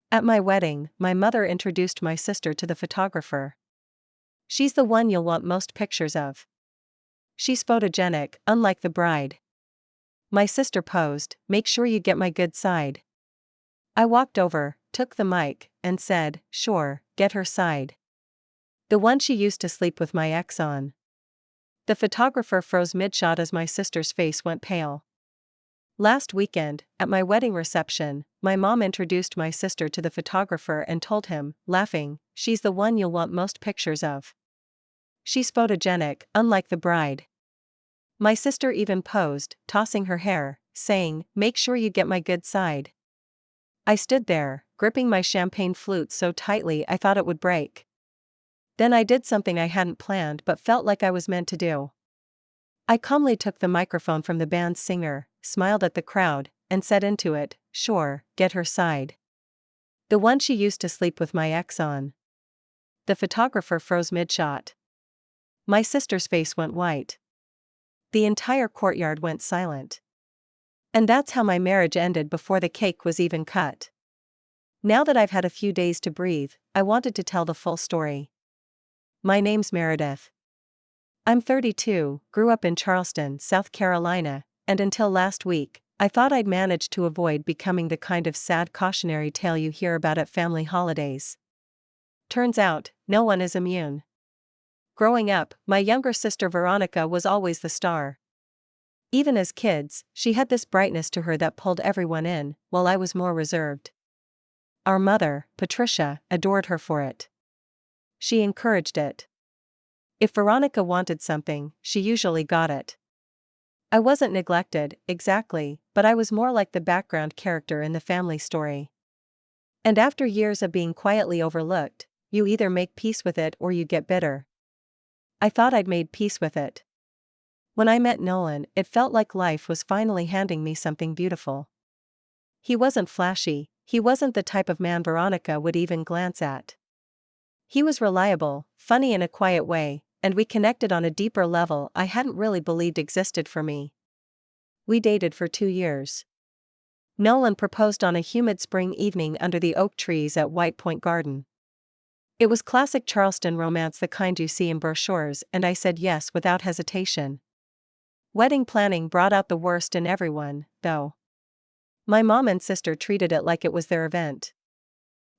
At my wedding, my mother introduced my sister to the photographer. She's the one you'll want most pictures of. She's photogenic, unlike the bride. My sister posed, make sure you get my good side. I walked over, took the mic, and said, sure, get her side. The one she used to sleep with my ex on. The photographer froze mid-shot as my sister's face went pale. Last weekend, at my wedding reception, my mom introduced my sister to the photographer and told him, laughing, she's the one you'll want most pictures of. She's photogenic, unlike the bride. My sister even posed, tossing her hair, saying, make sure you get my good side. I stood there, gripping my champagne flute so tightly I thought it would break. Then I did something I hadn't planned but felt like I was meant to do. I calmly took the microphone from the band's singer, smiled at the crowd, and said into it, sure, get her side. The one she used to sleep with my ex on. The photographer froze mid-shot. My sister's face went white. The entire courtyard went silent. And that's how my marriage ended before the cake was even cut. Now that I've had a few days to breathe, I wanted to tell the full story. My name's Meredith. I'm 32, grew up in Charleston, South Carolina, and until last week, I thought I'd managed to avoid becoming the kind of sad cautionary tale you hear about at family holidays. Turns out, no one is immune. Growing up, my younger sister Veronica was always the star. Even as kids, she had this brightness to her that pulled everyone in, while I was more reserved. Our mother, Patricia, adored her for it. She encouraged it. If Veronica wanted something, she usually got it. I wasn't neglected, exactly, but I was more like the background character in the family story. And after years of being quietly overlooked, you either make peace with it or you get bitter. I thought I'd made peace with it. When I met Nolan, it felt like life was finally handing me something beautiful. He wasn't flashy, he wasn't the type of man Veronica would even glance at. He was reliable, funny in a quiet way, and we connected on a deeper level I hadn't really believed existed for me. We dated for 2 years. Nolan proposed on a humid spring evening under the oak trees at White Point Garden. It was classic Charleston romance, the kind you see in brochures, and I said yes without hesitation. Wedding planning brought out the worst in everyone, though. My mom and sister treated it like it was their event.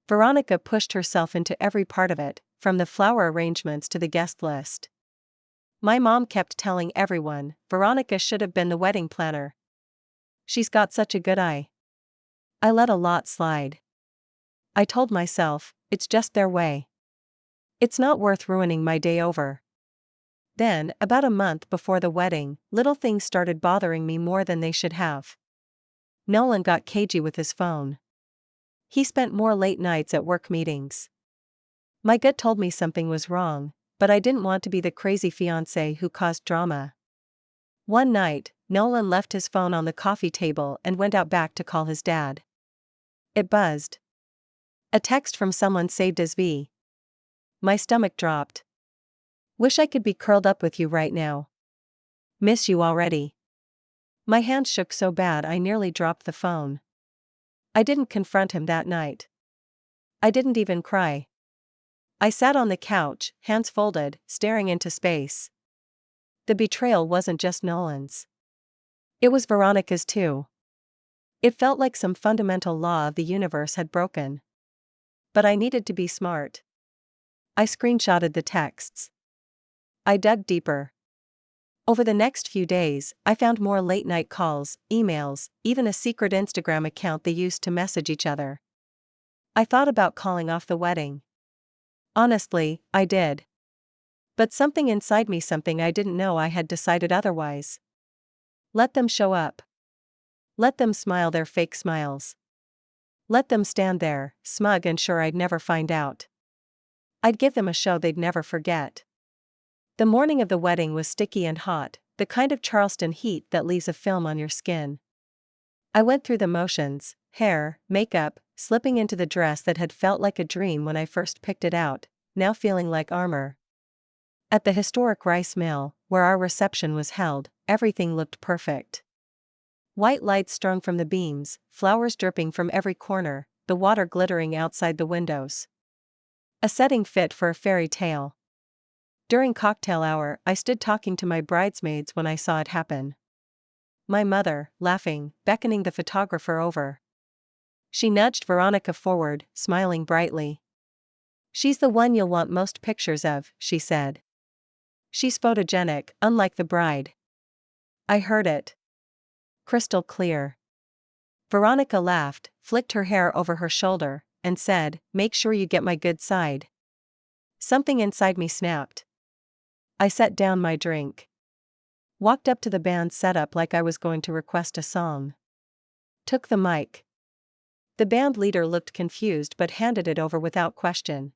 Veronica pushed herself into every part of it, from the flower arrangements to the guest list. My mom kept telling everyone, Veronica should have been the wedding planner. She's got such a good eye. I let a lot slide. I told myself, it's just their way. It's not worth ruining my day over. Then, about a month before the wedding, little things started bothering me more than they should have. Nolan got cagey with his phone. He spent more late nights at work meetings. My gut told me something was wrong, but I didn't want to be the crazy fiancé who caused drama. One night, Nolan left his phone on the coffee table and went out back to call his dad. It buzzed. A text from someone saved as V. My stomach dropped. Wish I could be curled up with you right now. Miss you already. My hand shook so bad I nearly dropped the phone. I didn't confront him that night. I didn't even cry. I sat on the couch, hands folded, staring into space. The betrayal wasn't just Nolan's. It was Veronica's too. It felt like some fundamental law of the universe had broken. But I needed to be smart. I screenshotted the texts. I dug deeper. Over the next few days, I found more late-night calls, emails, even a secret Instagram account they used to message each other. I thought about calling off the wedding. Honestly, I did. But something inside me, something I didn't know, I had decided otherwise. Let them show up. Let them smile their fake smiles. Let them stand there, smug and sure I'd never find out. I'd give them a show they'd never forget. The morning of the wedding was sticky and hot, the kind of Charleston heat that leaves a film on your skin. I went through the motions, hair, makeup, slipping into the dress that had felt like a dream when I first picked it out, now feeling like armor. At the historic rice mill, where our reception was held, everything looked perfect. White lights strung from the beams, flowers dripping from every corner, the water glittering outside the windows. A setting fit for a fairy tale. During cocktail hour, I stood talking to my bridesmaids when I saw it happen. My mother, laughing, beckoning the photographer over. She nudged Veronica forward, smiling brightly. "She's the one you'll want most pictures of," she said. "She's photogenic, unlike the bride." I heard it. Crystal clear. Veronica laughed, flicked her hair over her shoulder, and said, "Make sure you get my good side." Something inside me snapped. I set down my drink. Walked up to the band setup like I was going to request a song. Took the mic. The band leader looked confused but handed it over without question.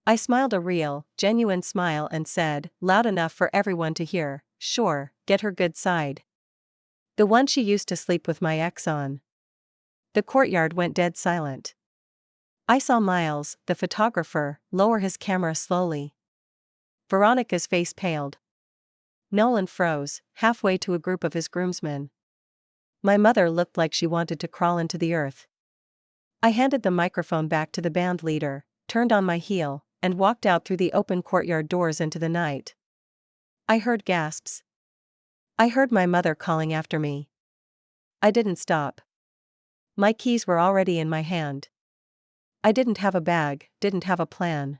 I smiled a real, genuine smile and said, loud enough for everyone to hear, "Sure, get her good side. The one she used to sleep with my ex on." The courtyard went dead silent. I saw Miles, the photographer, lower his camera slowly. Veronica's face paled. Nolan froze, halfway to a group of his groomsmen. My mother looked like she wanted to crawl into the earth. I handed the microphone back to the band leader, turned on my heel, and walked out through the open courtyard doors into the night. I heard gasps. I heard my mother calling after me. I didn't stop. My keys were already in my hand. I didn't have a bag, didn't have a plan.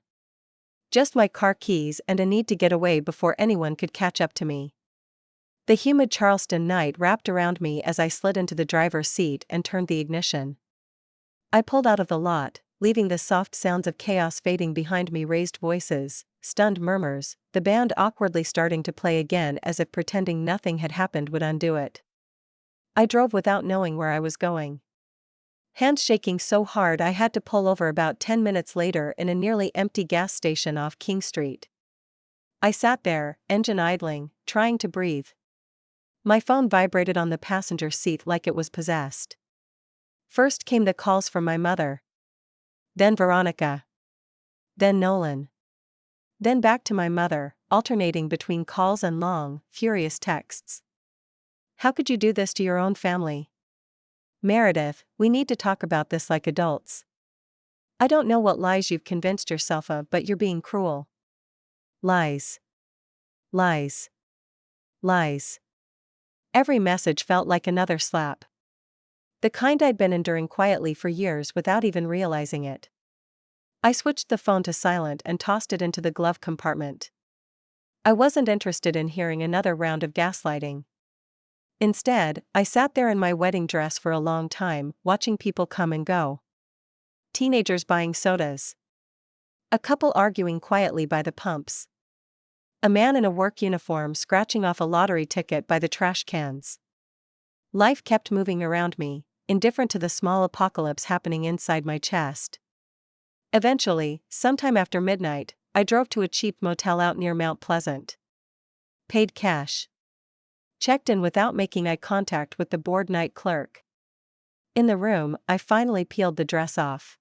Just my car keys and a need to get away before anyone could catch up to me. The humid Charleston night wrapped around me as I slid into the driver's seat and turned the ignition. I pulled out of the lot, leaving the soft sounds of chaos fading behind me, raised voices, stunned murmurs, the band awkwardly starting to play again as if pretending nothing had happened would undo it. I drove without knowing where I was going. Hands shaking so hard I had to pull over about 10 minutes later in a nearly empty gas station off King Street. I sat there, engine idling, trying to breathe. My phone vibrated on the passenger seat like it was possessed. First came the calls from my mother. Then Veronica. Then Nolan. Then back to my mother, alternating between calls and long, furious texts. "How could you do this to your own family? Meredith, we need to talk about this like adults. I don't know what lies you've convinced yourself of, but you're being cruel. Lies. Lies. Lies." Every message felt like another slap. The kind I'd been enduring quietly for years without even realizing it. I switched the phone to silent and tossed it into the glove compartment. I wasn't interested in hearing another round of gaslighting. Instead, I sat there in my wedding dress for a long time, watching people come and go. Teenagers buying sodas. A couple arguing quietly by the pumps. A man in a work uniform scratching off a lottery ticket by the trash cans. Life kept moving around me, indifferent to the small apocalypse happening inside my chest. Eventually, sometime after midnight, I drove to a cheap motel out near Mount Pleasant. Paid cash. Checked in without making eye contact with the bored night clerk. In the room, I finally peeled the dress off.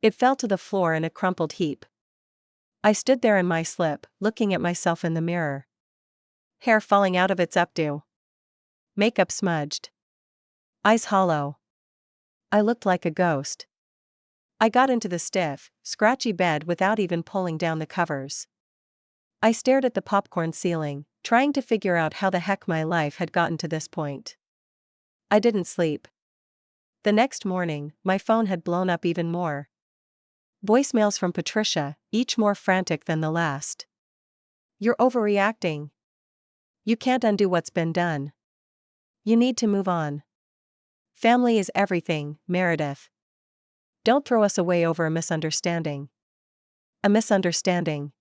It fell to the floor in a crumpled heap. I stood there in my slip, looking at myself in the mirror. Hair falling out of its updo. Makeup smudged. Eyes hollow. I looked like a ghost. I got into the stiff, scratchy bed without even pulling down the covers. I stared at the popcorn ceiling, trying to figure out how the heck my life had gotten to this point. I didn't sleep. The next morning, my phone had blown up even more. Voicemails from Patricia, each more frantic than the last. "You're overreacting. You can't undo what's been done. You need to move on. Family is everything, Meredith. Don't throw us away over a misunderstanding." A misunderstanding.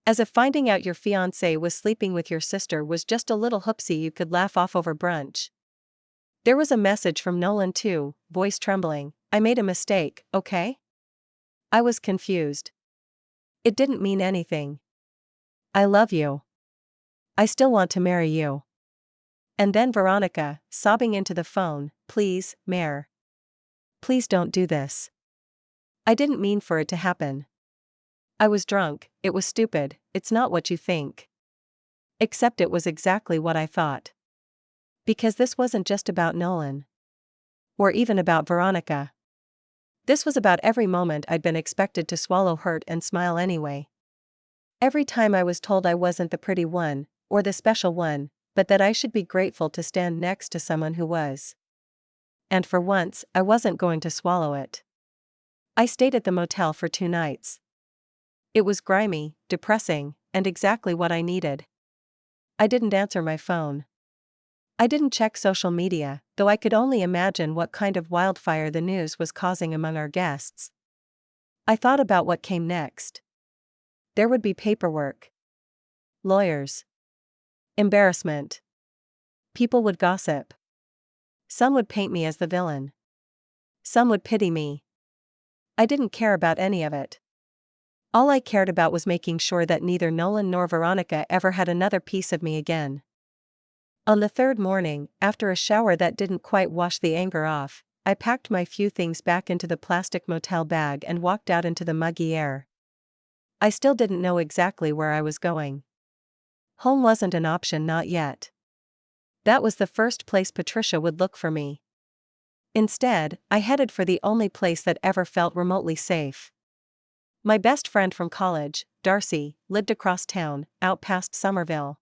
As if finding out your fiancé was sleeping with your sister was just a little hoopsie you could laugh off over brunch. There was a message from Nolan too, voice trembling. "I made a mistake, okay?" I was confused. It didn't mean anything. "I love you. I still want to marry you." And then Veronica, sobbing into the phone, "Please, Mare. Please don't do this. I didn't mean for it to happen. I was drunk, it was stupid, it's not what you think." Except it was exactly what I thought. Because this wasn't just about Nolan. Or even about Veronica. This was about every moment I'd been expected to swallow hurt and smile anyway. Every time I was told I wasn't the pretty one, or the special one, but that I should be grateful to stand next to someone who was. And for once, I wasn't going to swallow it. I stayed at the motel for 2 nights. It was grimy, depressing, and exactly what I needed. I didn't answer my phone. I didn't check social media, though I could only imagine what kind of wildfire the news was causing among our guests. I thought about what came next. There would be paperwork. Lawyers. Embarrassment. People would gossip. Some would paint me as the villain. Some would pity me. I didn't care about any of it. All I cared about was making sure that neither Nolan nor Veronica ever had another piece of me again. On the 3rd morning, after a shower that didn't quite wash the anger off, I packed my few things back into the plastic motel bag and walked out into the muggy air. I still didn't know exactly where I was going. Home wasn't an option, not yet. That was the first place Patricia would look for me. Instead, I headed for the only place that ever felt remotely safe. My best friend from college, Darcy, lived across town, out past Somerville.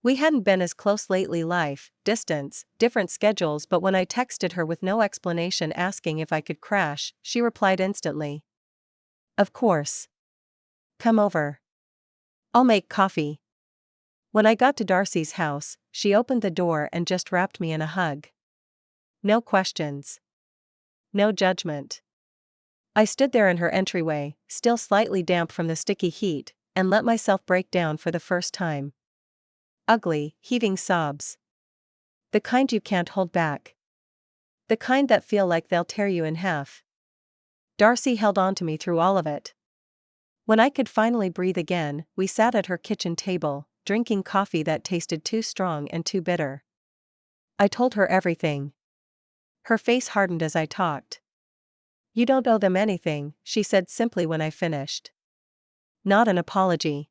We hadn't been as close lately, life, distance, different schedules, but when I texted her with no explanation asking if I could crash, she replied instantly. Of course. Come over. I'll make coffee. When I got to Darcy's house, she opened the door and just wrapped me in a hug. No questions. No judgment. I stood there in her entryway, still slightly damp from the sticky heat, and let myself break down for the first time. Ugly, heaving sobs. The kind you can't hold back. The kind that feel like they'll tear you in half. Darcy held on to me through all of it. When I could finally breathe again, we sat at her kitchen table, drinking coffee that tasted too strong and too bitter. I told her everything. Her face hardened as I talked. You don't owe them anything, she said simply when I finished. Not an apology.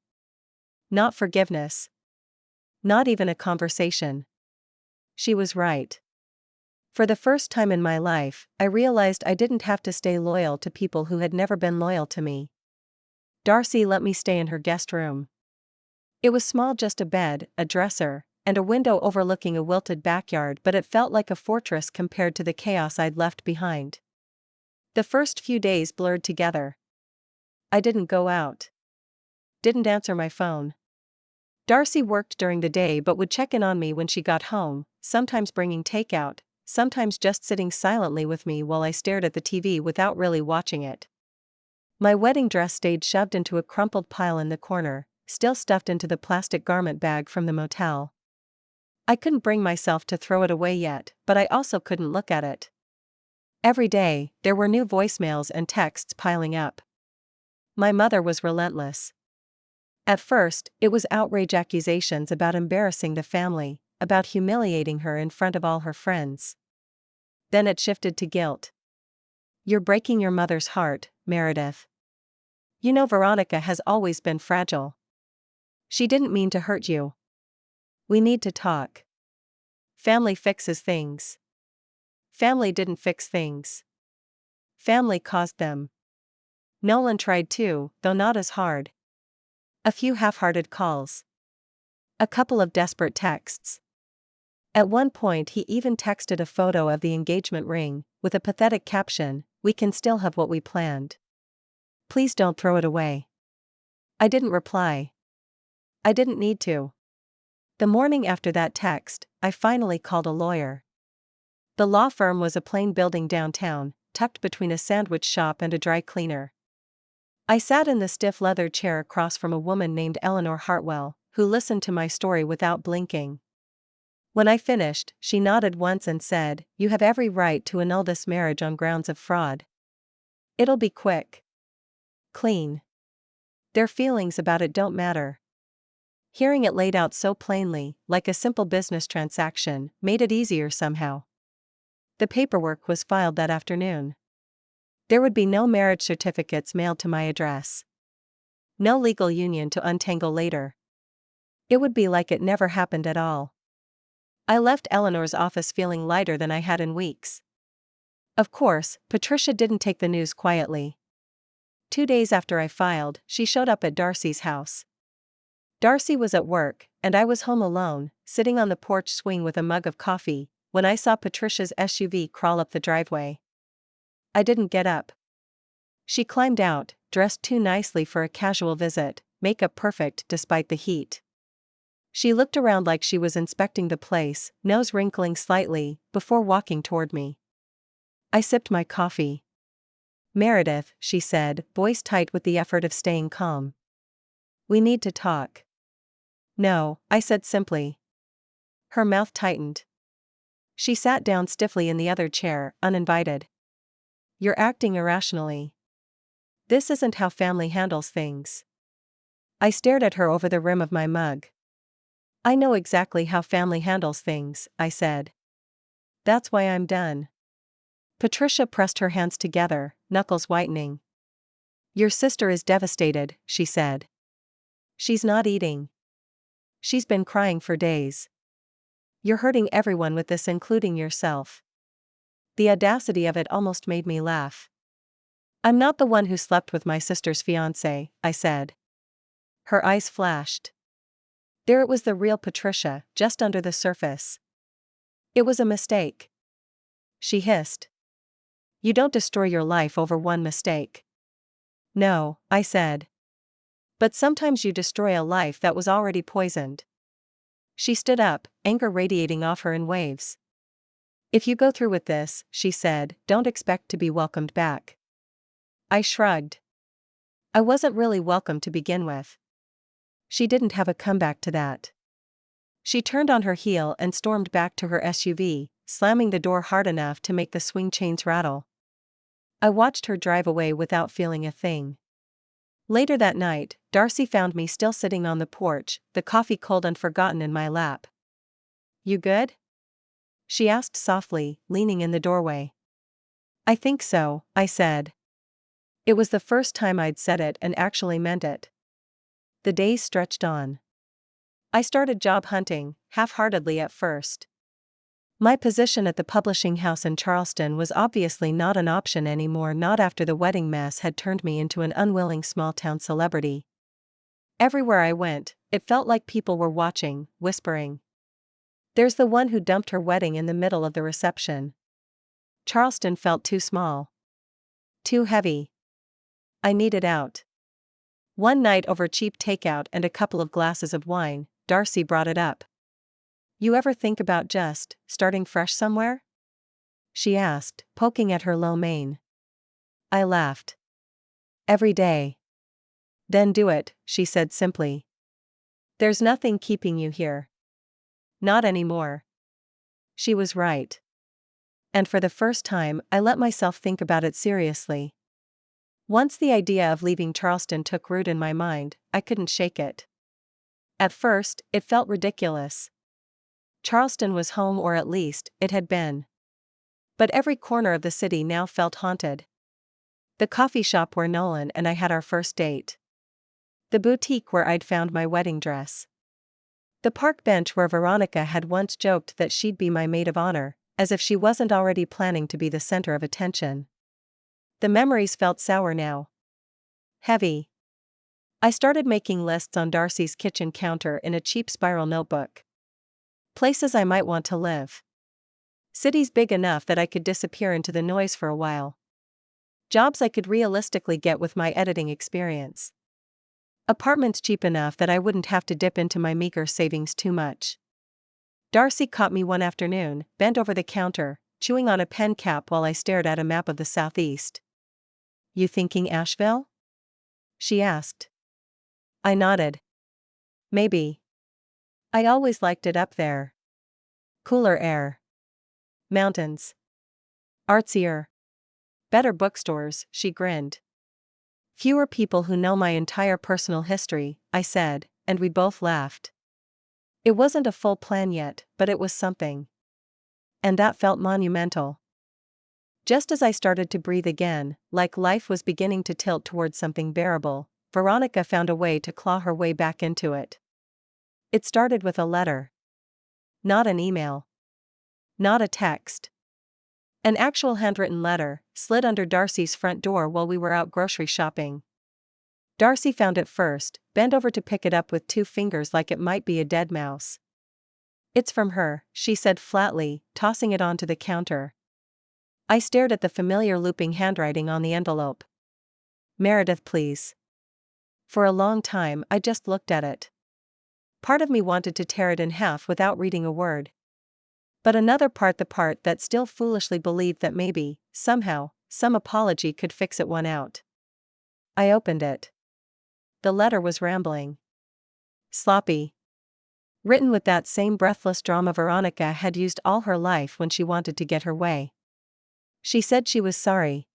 Not forgiveness. Not even a conversation. She was right. For the first time in my life, I realized I didn't have to stay loyal to people who had never been loyal to me. Darcy let me stay in her guest room. It was small, just a bed, a dresser, and a window overlooking a wilted backyard, but it felt like a fortress compared to the chaos I'd left behind. The first few days blurred together. I didn't go out. Didn't answer my phone. Darcy worked during the day but would check in on me when she got home, sometimes bringing takeout, sometimes just sitting silently with me while I stared at the TV without really watching it. My wedding dress stayed shoved into a crumpled pile in the corner, still stuffed into the plastic garment bag from the motel. I couldn't bring myself to throw it away yet, but I also couldn't look at it. Every day, there were new voicemails and texts piling up. My mother was relentless. At first, it was outrage accusations about embarrassing the family, about humiliating her in front of all her friends. Then it shifted to guilt. You're breaking your mother's heart, Meredith. You know Veronica has always been fragile. She didn't mean to hurt you. We need to talk. Family fixes things. Family didn't fix things. Family caused them. Nolan tried too, though not as hard. A few half-hearted calls. A couple of desperate texts. At one point he even texted a photo of the engagement ring, with a pathetic caption, "We can still have what we planned. Please don't throw it away." I didn't reply. I didn't need to. The morning after that text, I finally called a lawyer. The law firm was a plain building downtown, tucked between a sandwich shop and a dry cleaner. I sat in the stiff leather chair across from a woman named Eleanor Hartwell, who listened to my story without blinking. When I finished, she nodded once and said, "You have every right to annul this marriage on grounds of fraud. It'll be quick. Clean. Their feelings about it don't matter." Hearing it laid out so plainly, like a simple business transaction, made it easier somehow. The paperwork was filed that afternoon. There would be no marriage certificates mailed to my address. No legal union to untangle later. It would be like it never happened at all. I left Eleanor's office feeling lighter than I had in weeks. Of course, Patricia didn't take the news quietly. 2 days after I filed, she showed up at Darcy's house. Darcy was at work, and I was home alone, sitting on the porch swing with a mug of coffee, when I saw Patricia's SUV crawl up the driveway. I didn't get up. She climbed out, dressed too nicely for a casual visit, makeup perfect despite the heat. She looked around like she was inspecting the place, nose wrinkling slightly, before walking toward me. I sipped my coffee. "Meredith," she said, voice tight with the effort of staying calm. "We need to talk." "No," I said simply. Her mouth tightened. She sat down stiffly in the other chair, uninvited. "You're acting irrationally. This isn't how family handles things." I stared at her over the rim of my mug. "I know exactly how family handles things," I said. "That's why I'm done." Patricia pressed her hands together, knuckles whitening. "Your sister is devastated," she said. "She's not eating. She's been crying for days. You're hurting everyone with this, including yourself." The audacity of it almost made me laugh. "I'm not the one who slept with my sister's fiancé," I said. Her eyes flashed. There it was, the real Patricia, just under the surface. "It was a mistake," she hissed. "You don't destroy your life over one mistake." "No," I said. "But sometimes you destroy a life that was already poisoned." She stood up, anger radiating off her in waves. "If you go through with this," she said, "don't expect to be welcomed back." I shrugged. I wasn't really welcome to begin with. She didn't have a comeback to that. She turned on her heel and stormed back to her SUV, slamming the door hard enough to make the swing chains rattle. I watched her drive away without feeling a thing. Later that night, Darcy found me still sitting on the porch, the coffee cold and forgotten in my lap. "You good?" she asked softly, leaning in the doorway. "I think so," I said. It was the first time I'd said it and actually meant it. The days stretched on. I started job hunting, half-heartedly at first. My position at the publishing house in Charleston was obviously not an option anymore, not after the wedding mess had turned me into an unwilling small-town celebrity. Everywhere I went, it felt like people were watching, whispering. "There's the one who dumped her wedding in the middle of the reception." Charleston felt too small. Too heavy. I needed out. One night, over cheap takeout and a couple of glasses of wine, Darcy brought it up. "You ever think about just starting fresh somewhere?" she asked, poking at her low mane. I laughed. "Every day." "Then do it," she said simply. "There's nothing keeping you here." "Not anymore." She was right. And for the first time, I let myself think about it seriously. Once the idea of leaving Charleston took root in my mind, I couldn't shake it. At first, it felt ridiculous. Charleston was home, or at least, it had been. But every corner of the city now felt haunted. The coffee shop where Nolan and I had our first date. The boutique where I'd found my wedding dress. The park bench where Veronica had once joked that she'd be my maid of honor, as if she wasn't already planning to be the center of attention. The memories felt sour now. Heavy. I started making lists on Darcy's kitchen counter in a cheap spiral notebook. Places I might want to live. Cities big enough that I could disappear into the noise for a while. Jobs I could realistically get with my editing experience. Apartments cheap enough that I wouldn't have to dip into my meager savings too much. Darcy caught me one afternoon, bent over the counter, chewing on a pen cap while I stared at a map of the Southeast. "You thinking Asheville?" she asked. I nodded. "Maybe. I always liked it up there. Cooler air. Mountains. Artsier. Better bookstores," she grinned. "Fewer people who know my entire personal history," I said, and we both laughed. It wasn't a full plan yet, but it was something. And that felt monumental. Just as I started to breathe again, like life was beginning to tilt towards something bearable, Veronica found a way to claw her way back into it. It started with a letter. Not an email. Not a text. An actual handwritten letter slid under Darcy's front door while we were out grocery shopping. Darcy found it first, bent over to pick it up with 2 fingers like it might be a dead mouse. "It's from her," she said flatly, tossing it onto the counter. I stared at the familiar looping handwriting on the envelope. "Meredith, please." For a long time I just looked at it. Part of me wanted to tear it in half without reading a word. But another part, the part that still foolishly believed that maybe, somehow, some apology could fix it, won out. I opened it. The letter was rambling. Sloppy. Written with that same breathless drama Veronica had used all her life when she wanted to get her way. She said she was sorry.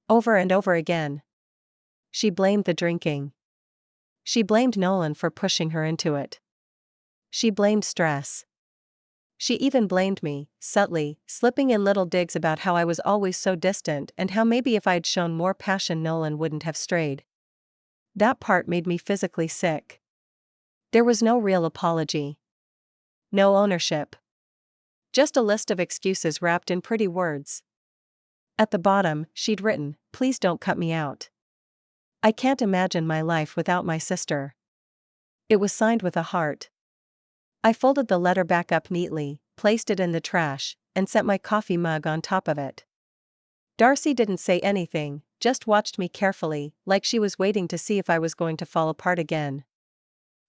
Over and over again. She blamed the drinking. She blamed Nolan for pushing her into it. She blamed stress. She even blamed me, subtly, slipping in little digs about how I was always so distant and how maybe if I'd shown more passion Nolan wouldn't have strayed. That part made me physically sick. There was no real apology. No ownership. Just a list of excuses wrapped in pretty words. At the bottom, she'd written, "Please don't cut me out. I can't imagine my life without my sister." It was signed with a heart. I folded the letter back up neatly, placed it in the trash, and set my coffee mug on top of it. Darcy didn't say anything, just watched me carefully, like she was waiting to see if I was going to fall apart again.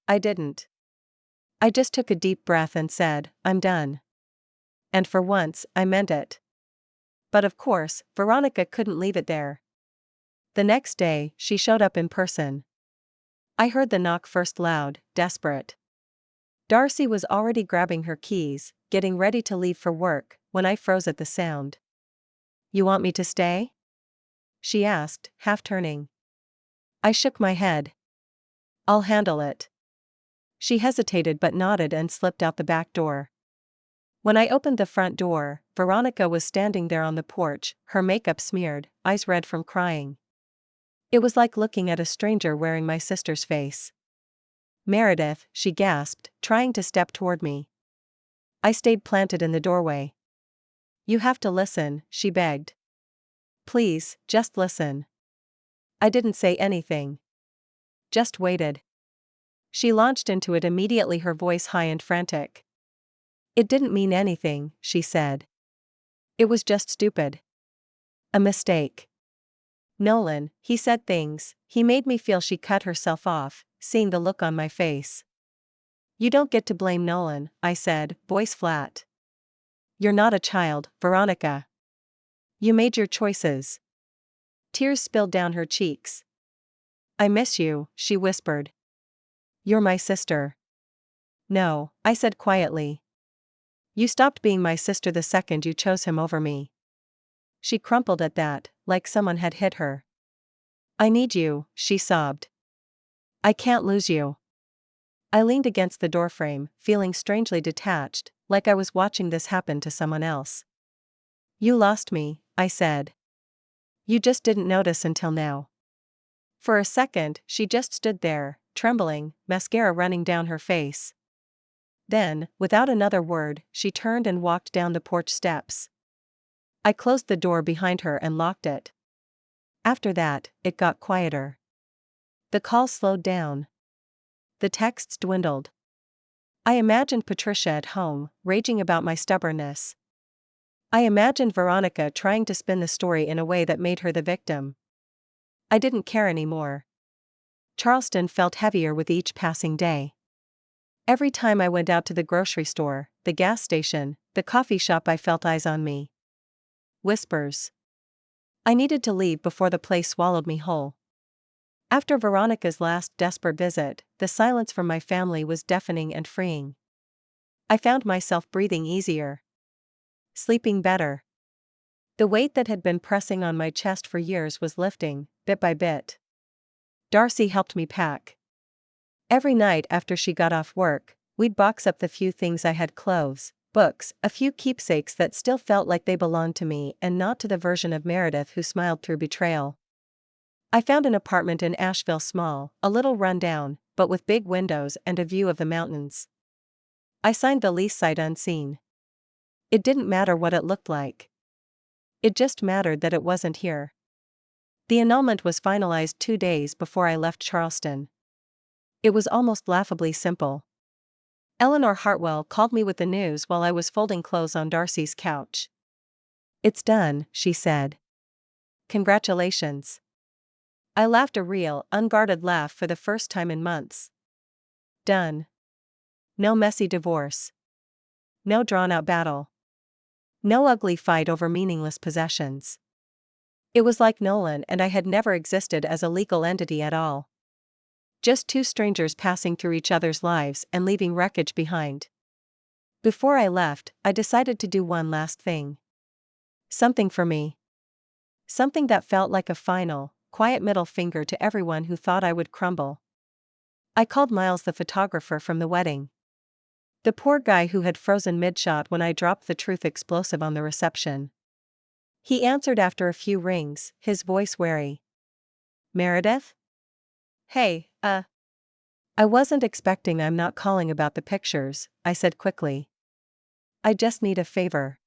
I didn't. I just took a deep breath and said, "I'm done." And for once, I meant it. But of course, Veronica couldn't leave it there. The next day, she showed up in person. I heard the knock first, loud, desperate. Darcy was already grabbing her keys, getting ready to leave for work, when I froze at the sound. "You want me to stay?" she asked, half turning. I shook my head. "I'll handle it." She hesitated but nodded and slipped out the back door. When I opened the front door, Veronica was standing there on the porch, her makeup smeared, eyes red from crying. It was like looking at a stranger wearing my sister's face. "Meredith," she gasped, trying to step toward me. I stayed planted in the doorway. "You have to listen," she begged. "Please, just listen." I didn't say anything. Just waited. She launched into it immediately, her voice high and frantic. "It didn't mean anything," she said. "It was just stupid. A mistake. Nolan, he said things, he made me feel." She cut herself off, seeing the look on my face. "You don't get to blame Nolan," I said, voice flat. "You're not a child, Veronica. You made your choices." Tears spilled down her cheeks. "I miss you," she whispered. "You're my sister." "No," I said quietly. "You stopped being my sister the second you chose him over me." She crumpled at that, like someone had hit her. "I need you," she sobbed. "I can't lose you." I leaned against the doorframe, feeling strangely detached, like I was watching this happen to someone else. "You lost me," I said. "You just didn't notice until now." For a second, she just stood there, trembling, mascara running down her face. Then, without another word, she turned and walked down the porch steps. I closed the door behind her and locked it. After that, it got quieter. The calls slowed down. The texts dwindled. I imagined Patricia at home, raging about my stubbornness. I imagined Veronica trying to spin the story in a way that made her the victim. I didn't care anymore. Charleston felt heavier with each passing day. Every time I went out to the grocery store, the gas station, the coffee shop, I felt eyes on me. Whispers. I needed to leave before the place swallowed me whole. After Veronica's last desperate visit, the silence from my family was deafening and freeing. I found myself breathing easier. Sleeping better. The weight that had been pressing on my chest for years was lifting, bit by bit. Darcy helped me pack. Every night after she got off work, we'd box up the few things I had: clothes, books, a few keepsakes that still felt like they belonged to me and not to the version of Meredith who smiled through betrayal. I found an apartment in Asheville, small, a little run-down, but with big windows and a view of the mountains. I signed the lease sight unseen. It didn't matter what it looked like. It just mattered that it wasn't here. The annulment was finalized 2 days before I left Charleston. It was almost laughably simple. Eleanor Hartwell called me with the news while I was folding clothes on Darcy's couch. "It's done," she said. "Congratulations." I laughed a real, unguarded laugh for the first time in months. Done. No messy divorce. No drawn-out battle. No ugly fight over meaningless possessions. It was like Nolan and I had never existed as a legal entity at all. Just two strangers passing through each other's lives and leaving wreckage behind. Before I left, I decided to do one last thing. Something for me. Something that felt like a final, quiet middle finger to everyone who thought I would crumble. I called Miles, the photographer from the wedding. The poor guy who had frozen mid-shot when I dropped the truth explosive on the reception. He answered after a few rings, his voice wary. "Meredith? Hey, I wasn't expecting. I'm not calling about the pictures," I said quickly. "I just need a favor."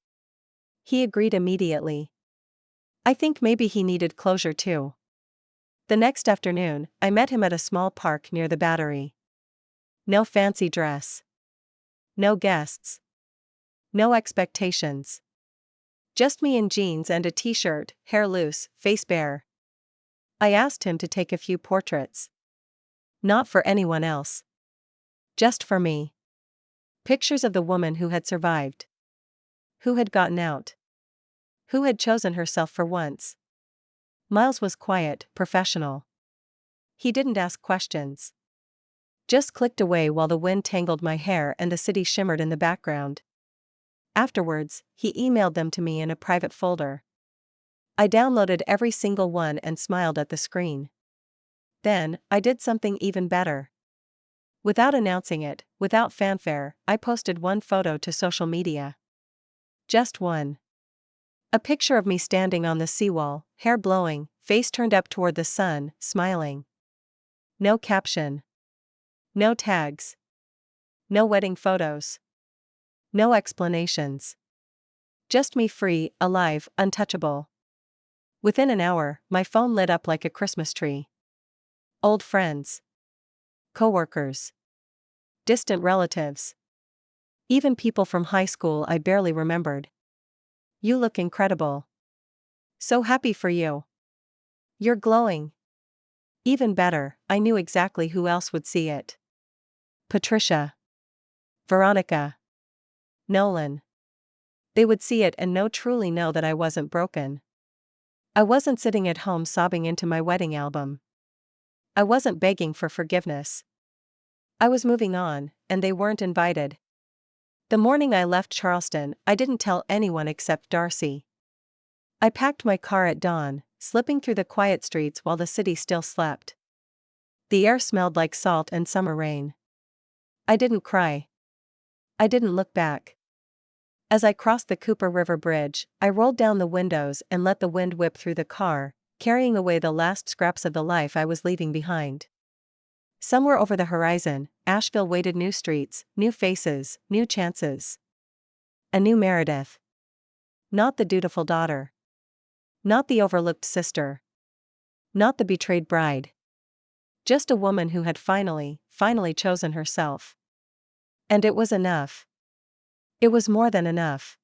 He agreed immediately. I think maybe he needed closure too. The next afternoon, I met him at a small park near the Battery. No fancy dress. No guests. No expectations. Just me in jeans and a t-shirt, hair loose, face bare. I asked him to take a few portraits. Not for anyone else. Just for me. Pictures of the woman who had survived. Who had gotten out. Who had chosen herself for once. Miles was quiet, professional. He didn't ask questions. Just clicked away while the wind tangled my hair and the city shimmered in the background. Afterwards, he emailed them to me in a private folder. I downloaded every single one and smiled at the screen. Then, I did something even better. Without announcing it, without fanfare, I posted one photo to social media. Just one. A picture of me standing on the seawall, hair blowing, face turned up toward the sun, smiling. No caption. No tags. No wedding photos. No explanations. Just me, free, alive, untouchable. Within an hour, my phone lit up like a Christmas tree. Old friends. Coworkers. Distant relatives. Even people from high school I barely remembered. "You look incredible. So happy for you. You're glowing." Even better, I knew exactly who else would see it. Patricia. Veronica. Nolan. They would see it and truly know that I wasn't broken. I wasn't sitting at home sobbing into my wedding album. I wasn't begging for forgiveness. I was moving on, and they weren't invited. The morning I left Charleston, I didn't tell anyone except Darcy. I packed my car at dawn, slipping through the quiet streets while the city still slept. The air smelled like salt and summer rain. I didn't cry. I didn't look back. As I crossed the Cooper River Bridge, I rolled down the windows and let the wind whip through the car, carrying away the last scraps of the life I was leaving behind. Somewhere over the horizon, Asheville waited: new streets, new faces, new chances. A new Meredith. Not the dutiful daughter. Not the overlooked sister. Not the betrayed bride. Just a woman who had finally chosen herself. And it was enough. It was more than enough.